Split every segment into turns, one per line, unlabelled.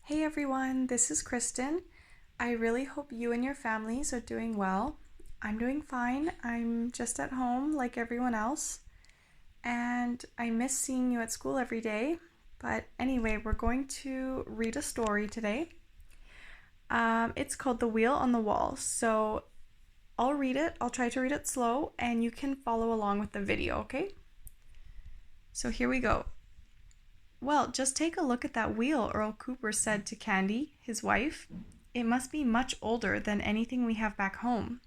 Hey everyone, this is Kristen. I really hope you and your families are doing well. I'm doing fine. I'm just at home like everyone else, and I miss seeing you at school every day. But anyway, we're going to read a story today. It's called The Wheel on the Wall. So I'll read it, I'll try to read it slow, and you can follow along with the video, okay? So here we go. Well, just take a look at that wheel, Earl Cooper said to Candy, his wife. It must be much older than anything we have back home.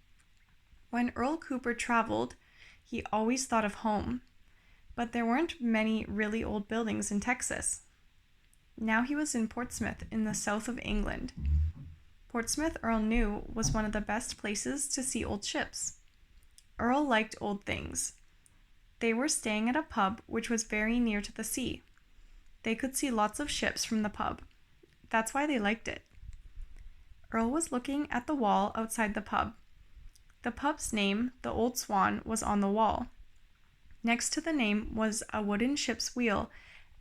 When Earl Cooper traveled, he always thought of home, but there weren't many really old buildings in Texas. Now he was in Portsmouth in the south of England. Portsmouth, Earl knew, was one of the best places to see old ships. Earl liked old things. They were staying at a pub which was very near to the sea. They could see lots of ships from the pub. That's why they liked it. Earl was looking at the wall outside the pub. The pub's name, the Old Swan, was on the wall. Next to the name was a wooden ship's wheel,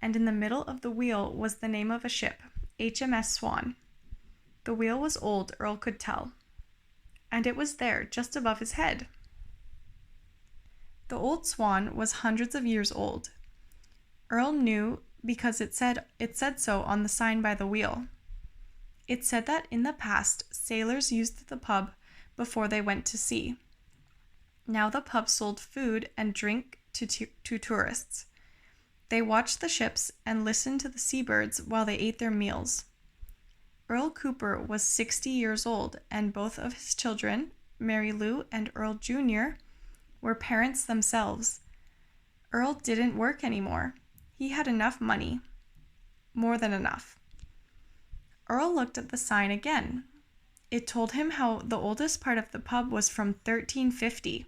and in the middle of the wheel was the name of a ship, HMS Swan. The wheel was old, Earl could tell. And it was there, just above his head. The Old Swan was hundreds of years old. Earl knew because it said so on the sign by the wheel. It said that in the past, sailors used the pub before they went to sea. Now the pub sold food and drink to tourists. They watched the ships and listened to the seabirds while they ate their meals. Earl Cooper was 60 years old, and both of his children, Mary Lou and Earl Jr., were parents themselves. Earl didn't work anymore. He had enough money. More than enough. Earl looked at the sign again. It told him how the oldest part of the pub was from 1350.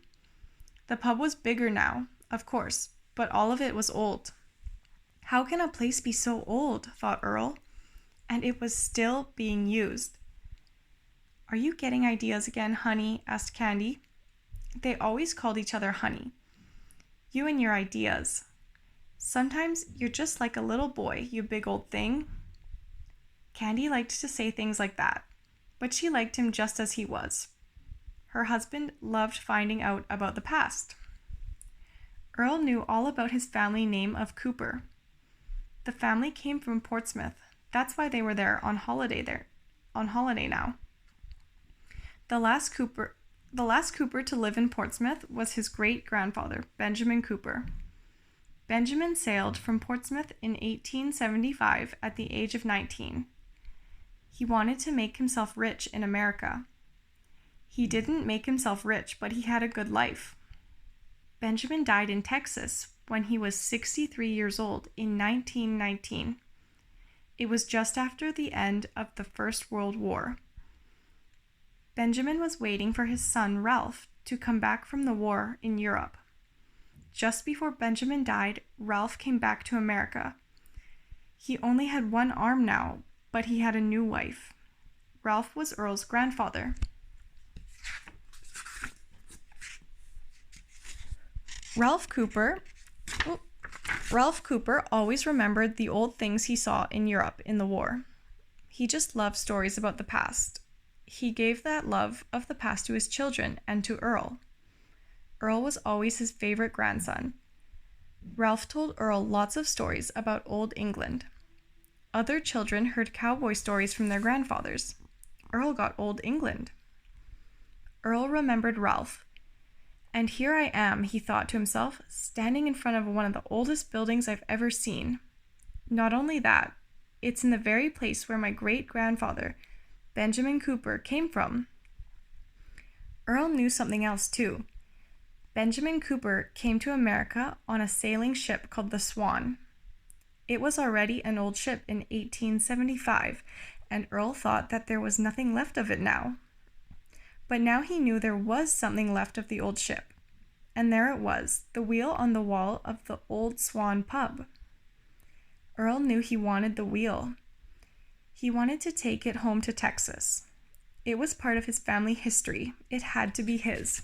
The pub was bigger now, of course, but all of it was old. How can a place be so old, thought Earl, and it was still being used. Are you getting ideas again, honey? Asked Candy. They always called each other honey. You and your ideas. Sometimes you're just like a little boy, you big old thing. Candy liked to say things like that, but she liked him just as he was. Her husband loved finding out about the past. Earl knew all about his family name of Cooper. The family came from Portsmouth. That's why they were on holiday now. The last Cooper to live in Portsmouth was his great-grandfather, Benjamin Cooper. Benjamin sailed from Portsmouth in 1875 at the age of 19. He wanted to make himself rich in America. He didn't make himself rich, but he had a good life. Benjamin died in Texas when he was 63 years old in 1919. It was just after the end of the First World War. Benjamin was waiting for his son, Ralph, to come back from the war in Europe. Just before Benjamin died, Ralph came back to America. He only had one arm now, but he had a new wife. Ralph was Earl's grandfather. Ralph Cooper always remembered the old things he saw in Europe in the war. He just loved stories about the past. He gave that love of the past to his children and to Earl. Earl was always his favorite grandson. Ralph told Earl lots of stories about old England. Other children heard cowboy stories from their grandfathers. Earl got old England. Earl remembered Ralph. And here I am, he thought to himself, standing in front of one of the oldest buildings I've ever seen. Not only that, it's in the very place where my great-grandfather, Benjamin Cooper, came from. Earl knew something else too. Benjamin Cooper came to America on a sailing ship called the Swan. It was already an old ship in 1875, and Earl thought that there was nothing left of it now. But now he knew there was something left of the old ship. And there it was, the wheel on the wall of the Old Swan pub. Earl knew he wanted the wheel. He wanted to take it home to Texas. It was part of his family history. It had to be his.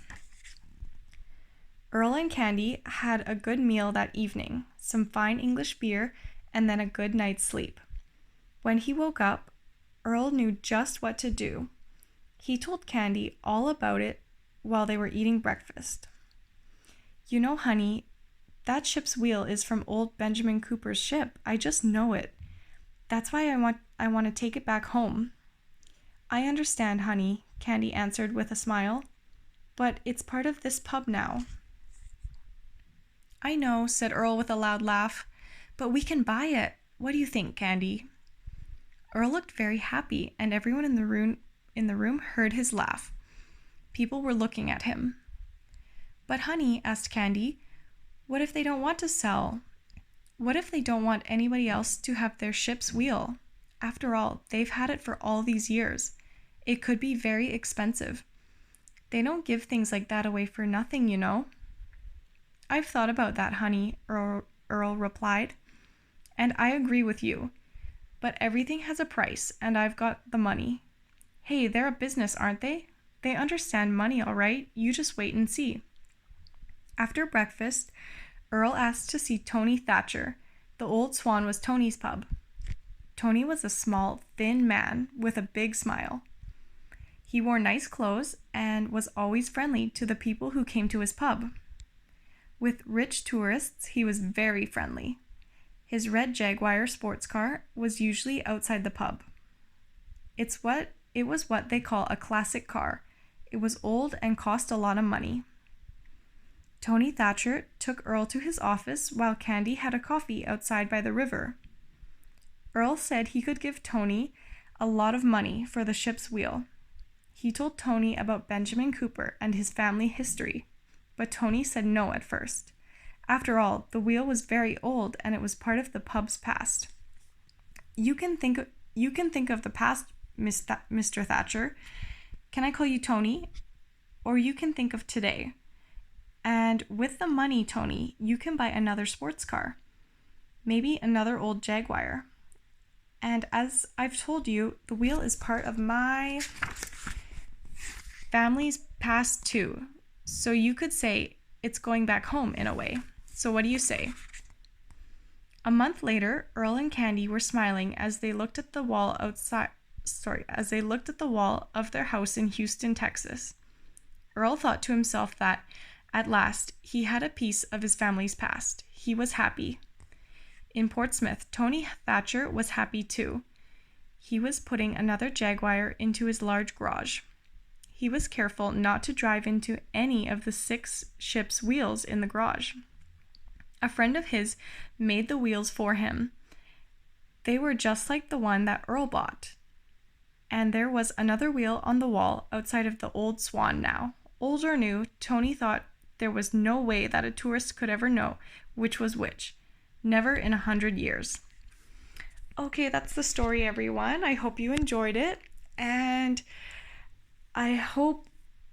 Earl and Candy had a good meal that evening, some fine English beer, and then a good night's sleep. When he woke up, Earl knew just what to do. He told Candy all about it while they were eating breakfast. You know, honey, that ship's wheel is from old Benjamin Cooper's ship. I just know it. That's why I want to take it back home. I understand, honey, Candy answered with a smile, but it's part of this pub now. I know, said Earl with a loud laugh, but we can buy it. What do you think, Candy? Earl looked very happy, and everyone in the room heard his laugh. People were looking at him. But honey, asked Candy, what if they don't want to sell? What if they don't want anybody else to have their ship's wheel? After all, they've had it for all these years. It could be very expensive. They don't give things like that away for nothing, you know. I've thought about that, honey, Earl replied, and I agree with you. But everything has a price, and I've got the money. Hey, they're a business, aren't they? They understand money, all right. You just wait and see. After breakfast, Earl asked to see Tony Thatcher. The Old Swan was Tony's pub. Tony was a small, thin man with a big smile. He wore nice clothes and was always friendly to the people who came to his pub. With rich tourists, he was very friendly. His red Jaguar sports car was usually outside the pub. It was what they call a classic car. It was old and cost a lot of money. Tony Thatcher took Earl to his office while Candy had a coffee outside by the river. Earl said he could give Tony a lot of money for the ship's wheel. He told Tony about Benjamin Cooper and his family history, but Tony said no at first. After all, the wheel was very old and it was part of the pub's past. You can think of the past, Mr. Thatcher. Can I call you Tony? Or you can think of today. And with the money, Tony, you can buy another sports car. Maybe another old Jaguar. And as I've told you, the wheel is part of my family's past too. So you could say it's going back home in a way. So what do you say? A month later, Earl and Candy were smiling as they looked at the wall of their house in Houston, Texas. Earl thought to himself that, at last, he had a piece of his family's past. He was happy. In Portsmouth, Tony Thatcher was happy too. He was putting another Jaguar into his large garage. He was careful not to drive into any of the 6 ship's wheels in the garage. A friend of his made the wheels for him. They were just like the one that Earl bought. And there was another wheel on the wall outside of the Old Swan now. Old or new, Tony thought there was no way that a tourist could ever know which was which. Never in 100 years. Okay, that's the story, everyone. I hope you enjoyed it. And I hope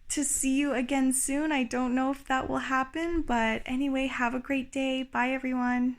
to see you again soon. I don't know if that will happen, but anyway, have a great day. Bye, everyone.